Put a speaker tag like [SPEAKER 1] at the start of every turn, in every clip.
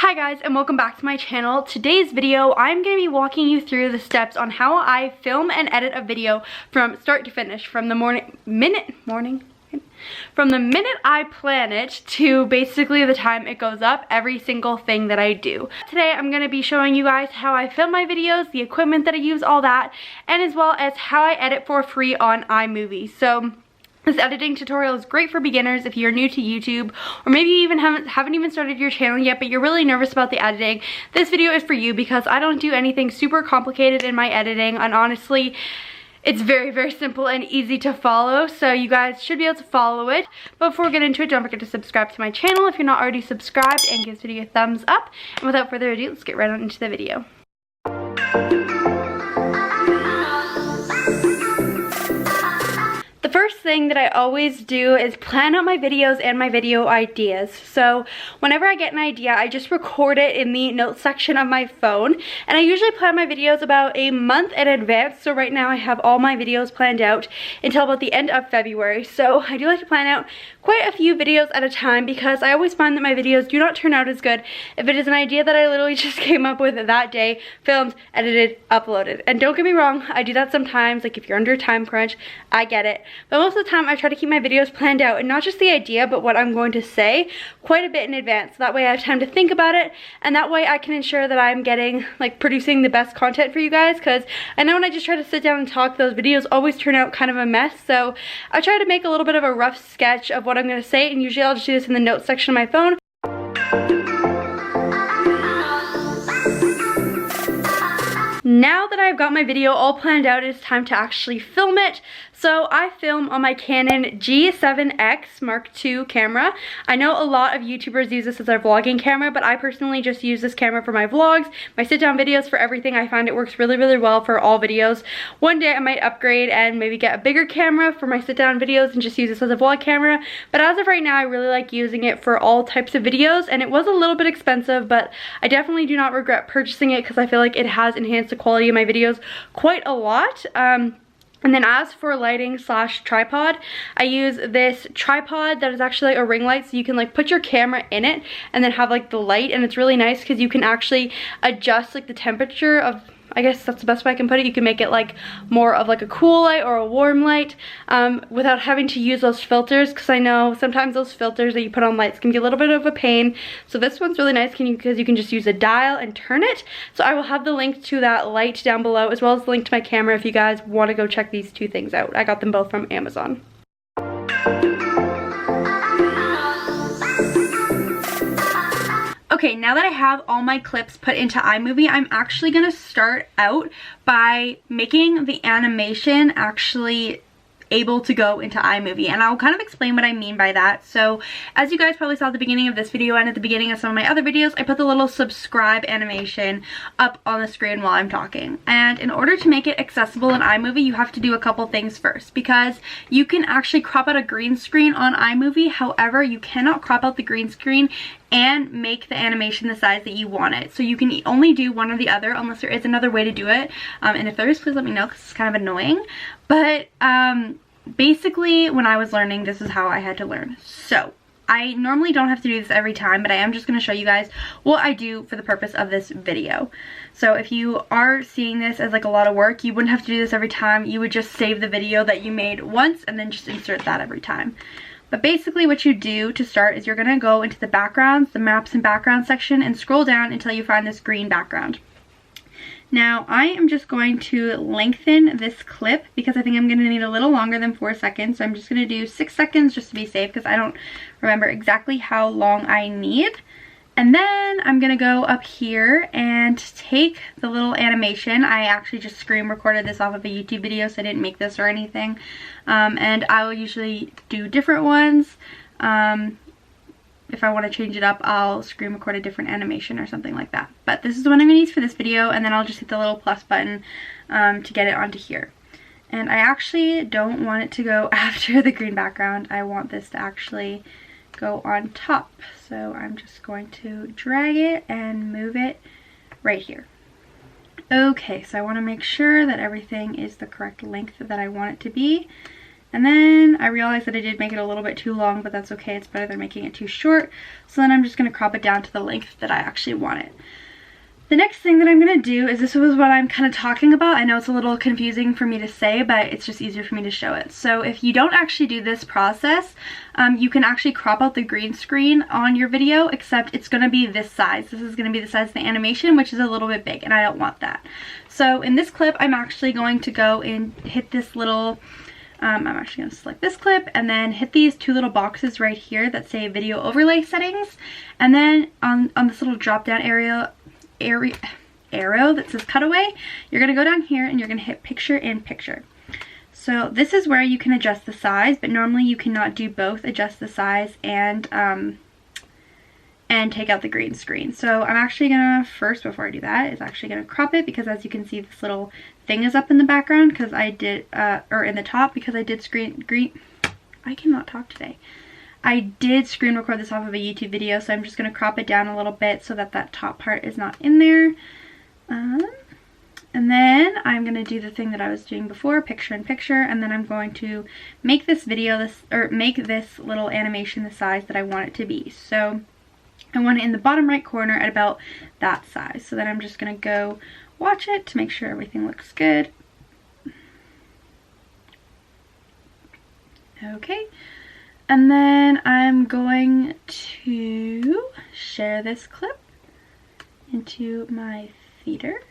[SPEAKER 1] Hi guys, and welcome back to my channel. Today's video, I'm going to be walking you through the steps on how I film and edit a video from start to finish, from the minute I plan it to basically the time it goes up, every single thing that I do. Today I'm going to be showing you guys how I film my videos, the equipment that I use, all that, and as well as how I edit for free on Imovie. So this editing tutorial is great for beginners if you're new to YouTube, or maybe you even haven't even started your channel yet, but you're really nervous about the editing. This video is for you because I don't do anything super complicated in my editing, and honestly, it's very, very simple and easy to follow, so you guys should be able to follow it. But before we get into it, don't forget to subscribe to my channel if you're not already subscribed, and give this video a thumbs up. And without further ado, let's get right on into the video. The first thing that I always do is plan out my videos and my video ideas. So whenever I get an idea, I just record it in the notes section of my phone, and I usually plan my videos about a month in advance. So right now I have all my videos planned out until about the end of February. So I do like to plan out quite a few videos at a time because I always find that my videos do not turn out as good if it is an idea that I literally just came up with that day, filmed, edited, uploaded. And don't get me wrong, I do that sometimes, like if you're under a time crunch, I get it. But most of the time I try to keep my videos planned out, and not just the idea but what I'm going to say quite a bit in advance. That way I have time to think about it, and that way I can ensure that I'm getting, like, producing the best content for you guys, because I know when I just try to sit down and talk, those videos always turn out kind of a mess. So I try to make a little bit of a rough sketch of what I'm going to say, and usually I'll just do this in the notes section of my phone. Now that I've got my video all planned out, it's time to actually film it. So I film on my Canon G7X Mark II camera. I know a lot of YouTubers use this as their vlogging camera, but I personally just use this camera for my vlogs, my sit-down videos, for everything. I find it works really, really well for all videos. One day I might upgrade and maybe get a bigger camera for my sit-down videos and just use this as a vlog camera. But as of right now, I really like using it for all types of videos, and it was a little bit expensive, but I definitely do not regret purchasing it because I feel like it has enhanced the quality of my videos quite a lot. And then as for lighting slash tripod, I use this tripod that is actually like a ring light, so you can like put your camera in it and then have like the light, and it's really nice because you can actually adjust like the temperature of, I guess that's the best way I can put it. You can make it like more of like a cool light or a warm light without having to use those filters, because I know sometimes those filters that you put on lights can be a little bit of a pain. So this one's really nice because you can just use a dial and turn it. So I will have the link to that light down below, as well as the link to my camera if you guys want to go check these two things out. I got them both from Amazon. Okay, now that I have all my clips put into iMovie, I'm actually going to start out by making the animation actually able to go into iMovie, and I'll kind of explain what I mean by that. So as you guys probably saw at the beginning of this video and at the beginning of some of my other videos, I put the little subscribe animation up on the screen while I'm talking. And in order to make it accessible in iMovie, you have to do a couple things first, because you can actually crop out a green screen on iMovie. However, you cannot crop out the green screen and make the animation the size that you want it. So you can only do one or the other, unless there is another way to do it. And if there is, please let me know, because it's kind of annoying. But basically, when I was learning, this is how I had to learn. So I normally don't have to do this every time, but I am just going to show you guys what I do for the purpose of this video. So if you are seeing this as like a lot of work, you wouldn't have to do this every time. You would just save the video that you made once and then just insert that every time. But basically what you do to start is you're going to go into the backgrounds, the maps and background section, and scroll down until you find this green background. Now I am just going to lengthen this clip because I think I'm going to need a little longer than 4 seconds. So I'm just going to do 6 seconds just to be safe, because I don't remember exactly how long I need. And then I'm going to go up here and take the little animation. I actually just screen recorded this off of a YouTube video, so I didn't make this or anything. And I will usually do different ones. If I want to change it up, I'll screen record a different animation or something like that. But this is what I'm going to use for this video, and then I'll just hit the little plus button to get it onto here. And I actually don't want it to go after the green background. I want this to actually go on top. So I'm just going to drag it and move it right here. Okay, so I want to make sure that everything is the correct length that I want it to be. And then I realized that I did make it a little bit too long, but that's okay. It's better than making it too short. So then I'm just going to crop it down to the length that I actually want it. The next thing that I'm going to do is, this was what I'm kind of talking about. I know it's a little confusing for me to say, but it's just easier for me to show it. So if you don't actually do this process, you can actually crop out the green screen on your video, except it's going to be this size. This is going to be the size of the animation, which is a little bit big, and I don't want that. So in this clip, I'm actually going to go and hit this little... I'm actually going to select this clip and then hit these two little boxes right here that say video overlay settings. And then on this little drop down arrow that says cutaway, you're going to go down here and you're going to hit picture in picture. So this is where you can adjust the size, but normally you cannot do both, adjust the size and take out the green screen. So I'm actually gonna first, before I do that, is actually gonna crop it, because as you can see, this little thing is up in the background because I did, or in the top, because I did I cannot talk today. I did screen record this off of a YouTube video, so I'm just gonna crop it down a little bit so that that top part is not in there. And then I'm gonna do the thing that I was doing before, picture in picture, and then I'm going to make this video, make this little animation the size that I want it to be. So I want it in the bottom right corner at about that size. So then I'm just going to go watch it to make sure everything looks good. Okay. And then I'm going to share this clip into my feeder.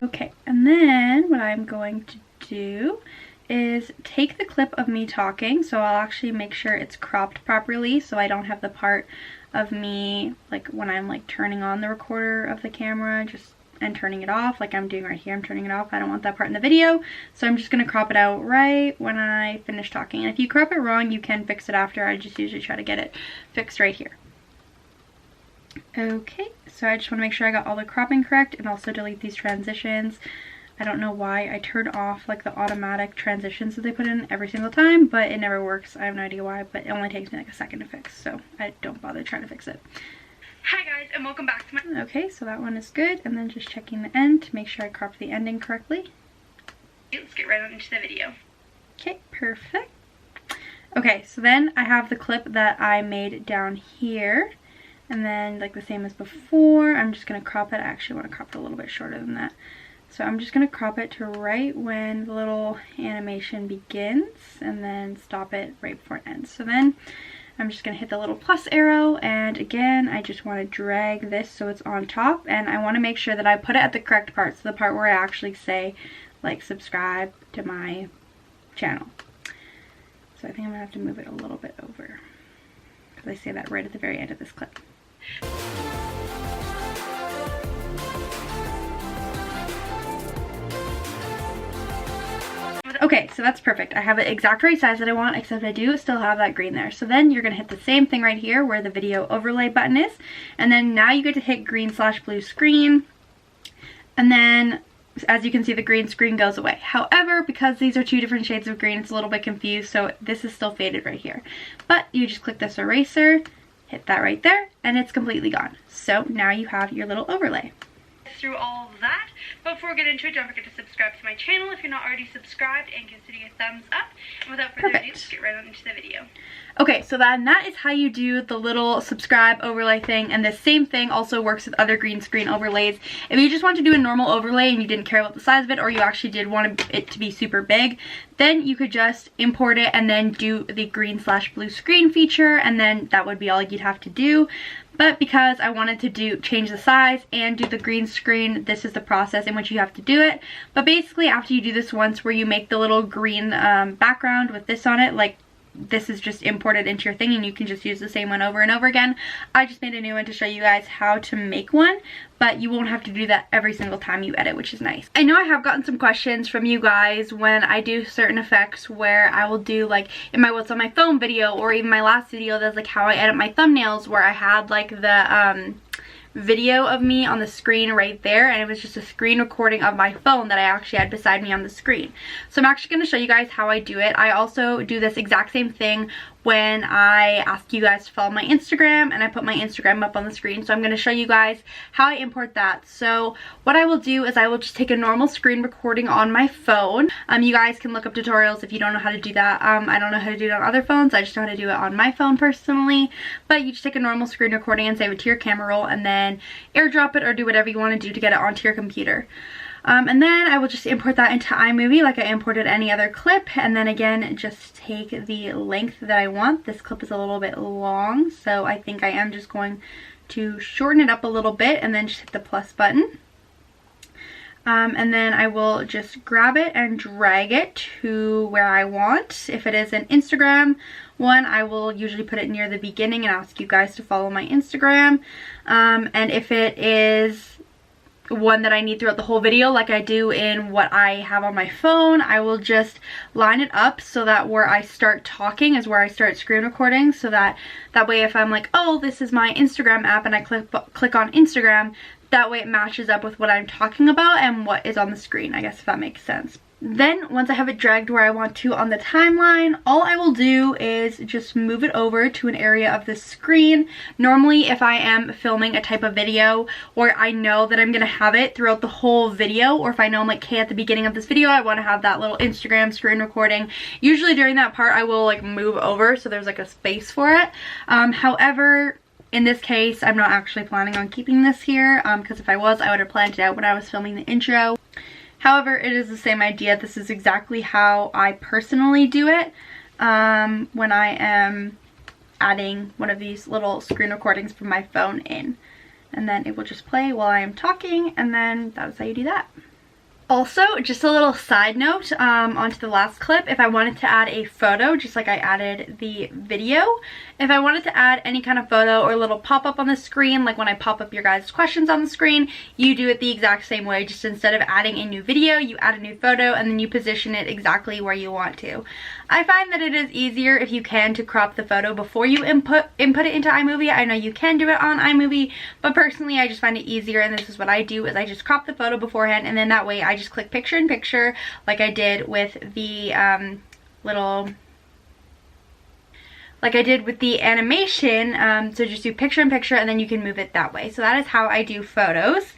[SPEAKER 1] Okay, and then what I'm going to do is take the clip of me talking, so I'll actually make sure it's cropped properly so I don't have the part of me, like when I'm like turning on the recorder of the camera and turning it off, like I'm doing right here. I'm turning it off. I don't want that part in the video, so I'm just going to crop it out right when I finish talking. And if you crop it wrong, you can fix it after. I just usually try to get it fixed right here. Okay, so I just want to make sure I got all the cropping correct, and also delete these transitions. I don't know why I turn off like the automatic transitions that they put in every single time, but it never works. I have no idea why, but it only takes me like a second to fix, so I don't bother trying to fix it. Hi guys, and welcome back to my... Okay, so that one is good, and then just checking the end to make sure I cropped the ending correctly. Let's get right on into the video. Okay, perfect. Okay, so then I have the clip that I made down here. And then, like the same as before, I'm just going to crop it. I actually want to crop it a little bit shorter than that. So I'm just going to crop it to right when the little animation begins, and then stop it right before it ends. So then I'm just going to hit the little plus arrow, and again, I just want to drag this so it's on top, and I want to make sure that I put it at the correct part, so the part where I actually say, like, subscribe to my channel. So I think I'm going to have to move it a little bit over, because I say that right at the very end of this clip. Okay, so that's perfect. I have the exact right size that I want, except I do still have that green there. So then you're going to hit the same thing right here where the video overlay button is. And then now you get to hit green/blue screen. And then, as you can see, the green screen goes away. However, because these are two different shades of green, it's a little bit confused. So this is still faded right here. But you just click this eraser, hit that right there, and it's completely gone. So now you have your little overlay. Through all of that, but before we get into it, don't forget to subscribe to my channel if you're not already subscribed, and consider a thumbs up. And without further ado, let's get right on into the video. Okay, so then that is how you do the little subscribe overlay thing, and the same thing also works with other green screen overlays. If you just want to do a normal overlay and you didn't care about the size of it, or you actually did want it to be super big, then you could just import it and then do the green/blue screen feature, and then that would be all you'd have to do. But because I wanted to change the size and do the green screen, this is the process in which you have to do it. But basically, after you do this once, where you make the little green background with this on it, like this is just imported into your thing, and you can just use the same one over and over again. I just made a new one to show you guys how to make one, but you won't have to do that every single time you edit, which is nice. I know I have gotten some questions from you guys when I do certain effects where I will do, like in my what's on my phone video, or even my last video, that's like how I edit my thumbnails, where I had like the video of me on the screen right there, and it was just a screen recording of my phone that I actually had beside me on the screen. So I'm actually going to show you guys how I do it. I also do this exact same thing when I ask you guys to follow my Instagram and I put my Instagram up on the screen. So I'm going to show you guys how I import that. So what I will do is I will just take a normal screen recording on my phone. You guys can look up tutorials if you don't know how to do that. I don't know how to do it on other phones. I just know how to do it on my phone personally. But you just take a normal screen recording and save it to your camera roll and then airdrop it or do whatever you want to do to get it onto your computer. And then I will just import that into iMovie like I imported any other clip, and then again just take the length that I want. This clip is a little bit long, so I think I am just going to shorten it up a little bit and then just hit the plus button. And then I will just grab it and drag it to where I want. If it is an Instagram one, I will usually put it near the beginning and ask you guys to follow my Instagram. And if it is one that I need throughout the whole video, like I do in what I have on my phone, I will just line it up so that where I start talking is where I start screen recording, so that way if I'm like, oh, this is my Instagram app, and I click on Instagram, that way it matches up with what I'm talking about and what is on the screen, I guess, if that makes sense. Then once I have it dragged where I want to on the timeline, all I will do is just move it over to an area of the screen. Normally if I am filming a type of video or I know that I'm going to have it throughout the whole video, or if I know I'm like, hey, at the beginning of this video I want to have that little Instagram screen recording, usually during that part I will like move over so there's like a space for it. However, in this case, I'm not actually planning on keeping this here because if I was, I would have planned it out when I was filming the intro. However, it is the same idea. This is exactly how I personally do it when I am adding one of these little screen recordings from my phone in. And then it will just play while I am talking, and then that's how you do that. Also, just a little side note onto the last clip, if I wanted to add a photo, just like I added the video, if I wanted to add any kind of photo or little pop-up on the screen, like when I pop up your guys' questions on the screen, you do it the exact same way. Just instead of adding a new video, you add a new photo and then you position it exactly where you want to. I find that it is easier if you can to crop the photo before you input it into iMovie. I know you can do it on iMovie, but personally I just find it easier, and this is what I do, is I just crop the photo beforehand, and then that way I just click picture in picture like I did with the animation. So just do picture in picture and then you can move it that way. So that is how I do photos.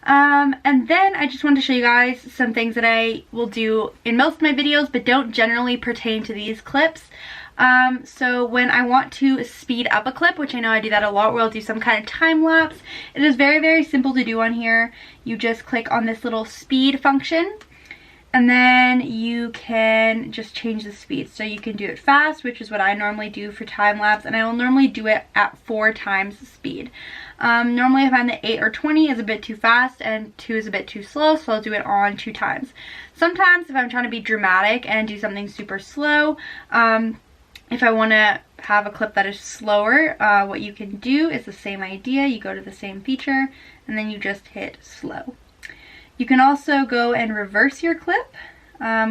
[SPEAKER 1] And then I just wanted to show you guys some things that I will do in most of my videos but don't generally pertain to these clips. So when I want to speed up a clip, which I know I do that a lot, where I'll do some kind of time lapse, it is very, very simple to do on here. You just click on this little speed function, and then you can just change the speed. So you can do it fast, which is what I normally do for time lapse, and I will normally do it at 4 times the speed. Normally I find that 8 or 20 is a bit too fast and 2 is a bit too slow, so I'll do it on 2 times. Sometimes if I'm trying to be dramatic and do something super slow, if I want to have a clip that is slower, what you can do is the same idea. You go to the same feature and then you just hit slow. You can also go and reverse your clip,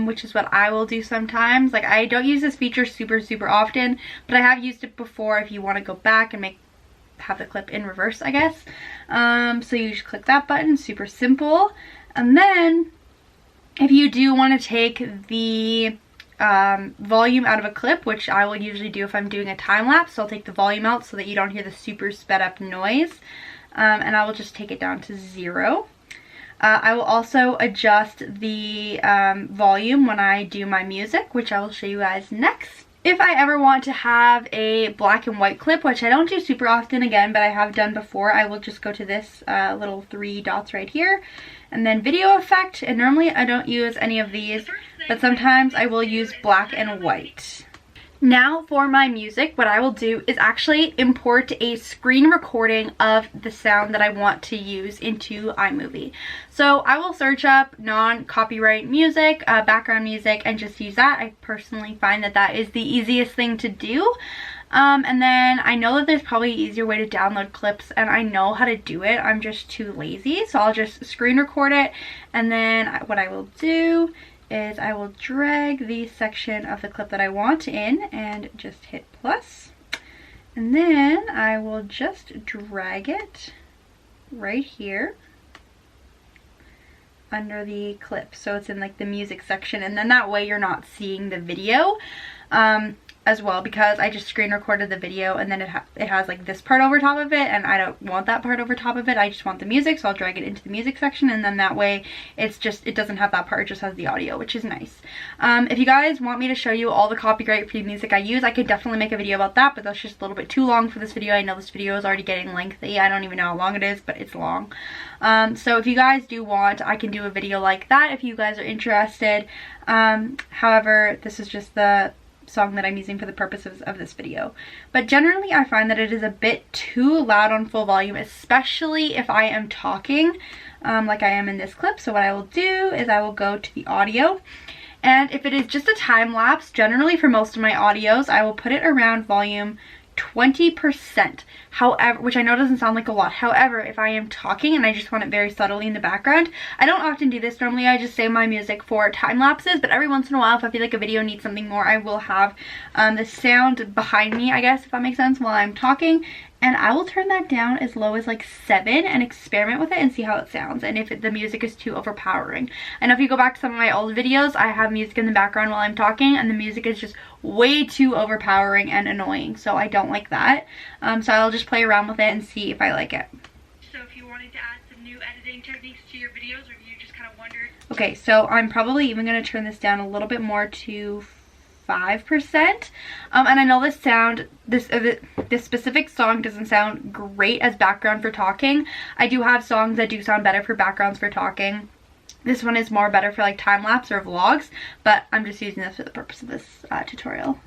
[SPEAKER 1] which is what I will do sometimes. Like, I don't use this feature super often, but I have used it before if you want to go back and have the clip in reverse, I guess. So you just click that button, super simple. And then if you do want to take the volume out of a clip, which I will usually do if I'm doing a time lapse, so I'll take the volume out so that you don't hear the super sped up noise, and I will just take it down to 0. I will also adjust the volume when I do my music, which I will show you guys next. If I ever want to have a black and white clip, which I don't do super often again, but I have done before, I will just go to this little 3 dots right here, and then video effect, and normally I don't use any of these, but sometimes I will use black and white. Now for my music, what I will do is actually import a screen recording of the sound that I want to use into iMovie. So I will search up non-copyright music, background music, and just use that. I personally find that that is the easiest thing to do. And then I know that there's probably an easier way to download clips, and I know how to do it. I'm just too lazy, so I'll just screen record it, and then what I will do is I will drag the section of the clip that I want in and just hit plus. And then I will just drag it right here under the clip. So it's in like the music section, and then that way you're not seeing the video. as well, because I just screen recorded the video and then it has like this part over top of it, and I don't want that part over top of it. I just want the music, so I'll drag it into the music section, and then that way it doesn't have that part, it just has the audio, which is nice. If you guys want me to show you all the copyright free music I use, I could definitely make a video about that, but that's just a little bit too long for this video. I know this video is already getting lengthy. I don't even know how long it is, but it's long. So if you guys do want, I can do a video like that if you guys are interested. However, this is just the song that I'm using for the purposes of this video. But generally I find that it is a bit too loud on full volume, especially if I am talking like I am in this clip. So what I will do is I will go to the audio, and if it is just a time lapse, generally for most of my audios I will put it around volume 20%. However, which I know doesn't sound like a lot. However, if I am talking and I just want it very subtly in the background, I don't often do this. Normally I just save my music for time lapses, but every once in a while, if I feel like a video needs something more, I will have the sound behind me, I guess, if that makes sense, while I'm talking. And I will turn that down as low as like 7 and experiment with it and see how it sounds, and if the music is too overpowering. And if you go back to some of my old videos, I have music in the background while I'm talking, and the music is just way too overpowering and annoying, so I don't like that. So I'll just play around with it and see if I like it. So if you wanted to add some new editing techniques to your videos, or if you just kind of wondered. Okay, so I'm probably even going to turn this down a little bit more to 5%. And I know this specific song doesn't sound great as background for talking. I do have songs that do sound better for backgrounds for talking. This one is more better for like time lapse or vlogs, but I'm just using this for the purpose of this tutorial.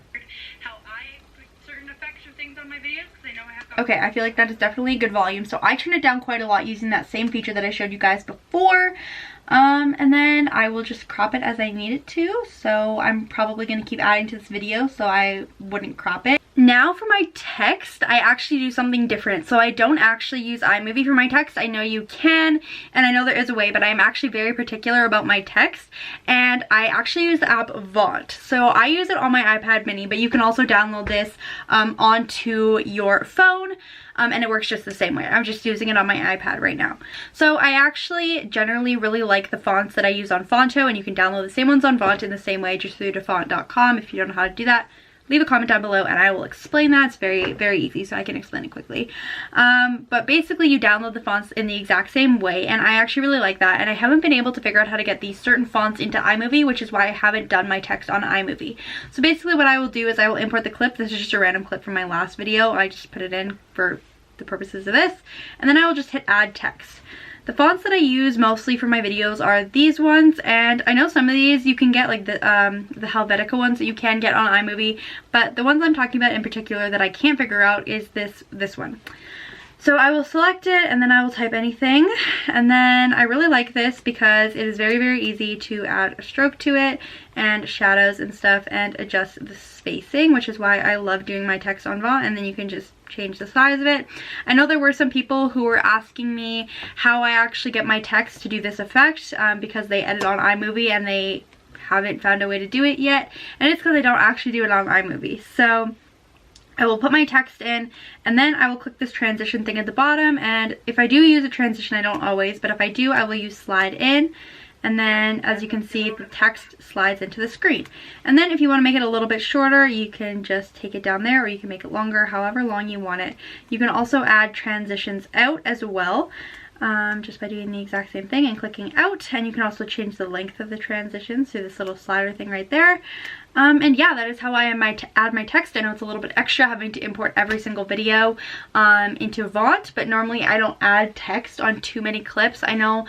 [SPEAKER 1] How I put certain effects or things on my videos, because I know I have. Okay, I feel like that is definitely a good volume, so I turn it down quite a lot using that same feature that I showed you guys before. And then I will just crop it as I need it to. So I'm probably going to keep adding to this video so I wouldn't crop it. Now for my text, I actually do something different. So I don't actually use iMovie for my text. I know you can, and I know there is a way, but I'm actually very particular about my text, and I actually use the app Vaunt. So I use it on my iPad mini, but you can also download this onto your phone. And it works just the same way. I'm just using it on my iPad right now. So I actually generally really like the fonts that I use on Fonto, and you can download the same ones on Vaunt in the same way, just through defont.com. If you don't know how to do that, leave a comment down below and I will explain that. It's very, very easy, so I can explain it quickly. But basically you download the fonts in the exact same way, and I actually really like that. And I haven't been able to figure out how to get these certain fonts into iMovie, which is why I haven't done my text on iMovie. So basically what I will do is I will import the clip. This is just a random clip from my last video. I just put it in for the purposes of this, and then I will just hit add text. The fonts that I use mostly for my videos are these ones, and I know some of these you can get, like the Helvetica ones that you can get on iMovie, but the ones I'm talking about in particular that I can't figure out is this one. So I will select it, and then I will type anything, and then I really like this because it is very, very easy to add a stroke to it and shadows and stuff and adjust the spacing, which is why I love doing my text on Vaunt, and then you can just change the size of it. I know there were some people who were asking me how I actually get my text to do this effect because they edit on iMovie and they haven't found a way to do it yet, and it's because I don't actually do it on iMovie. So I will put my text in, and then I will click this transition thing at the bottom, and if I do use a transition, I don't always, but if I do, I will use slide in, and then as you can see, the text slides into the screen. And then if you want to make it a little bit shorter, you can just take it down there, or you can make it longer, however long you want it. You can also add transitions out as well, just by doing the exact same thing and clicking out, and you can also change the length of the transitions through this little slider thing right there. And yeah, that is how I add my text. I know it's a little bit extra having to import every single video into Vaunt, but normally I don't add text on too many clips. I know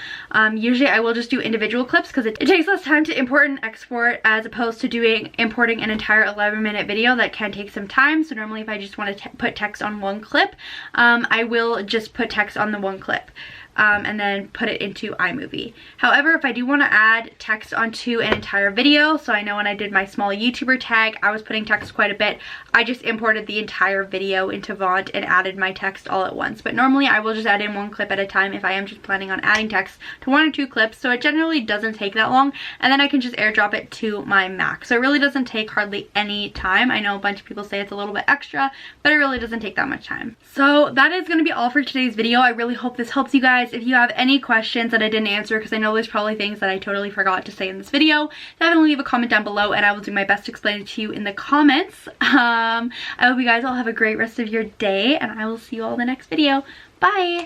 [SPEAKER 1] usually I will just do individual clips because it takes less time to import and export as opposed to importing an entire 11-minute video. That can take some time. So normally if I just want to put text on one clip, I will just put text on the one clip. And then put it into iMovie. However, if I do want to add text onto an entire video, so I know when I did my small YouTuber tag, I was putting text quite a bit. I just imported the entire video into Vaunt and added my text all at once. But normally I will just add in one clip at a time if I am just planning on adding text to 1 or 2 clips. So it generally doesn't take that long, and then I can just airdrop it to my Mac. So it really doesn't take hardly any time. I know a bunch of people say it's a little bit extra, but it really doesn't take that much time. So that is going to be all for today's video. I really hope this helps you guys. guys, if you have any questions that I didn't answer, because I know there's probably things that I totally forgot to say in this video, definitely leave a comment down below and I will do my best to explain it to you in the comments. I hope you guys all have a great rest of your day and I will see you all in the next video. Bye!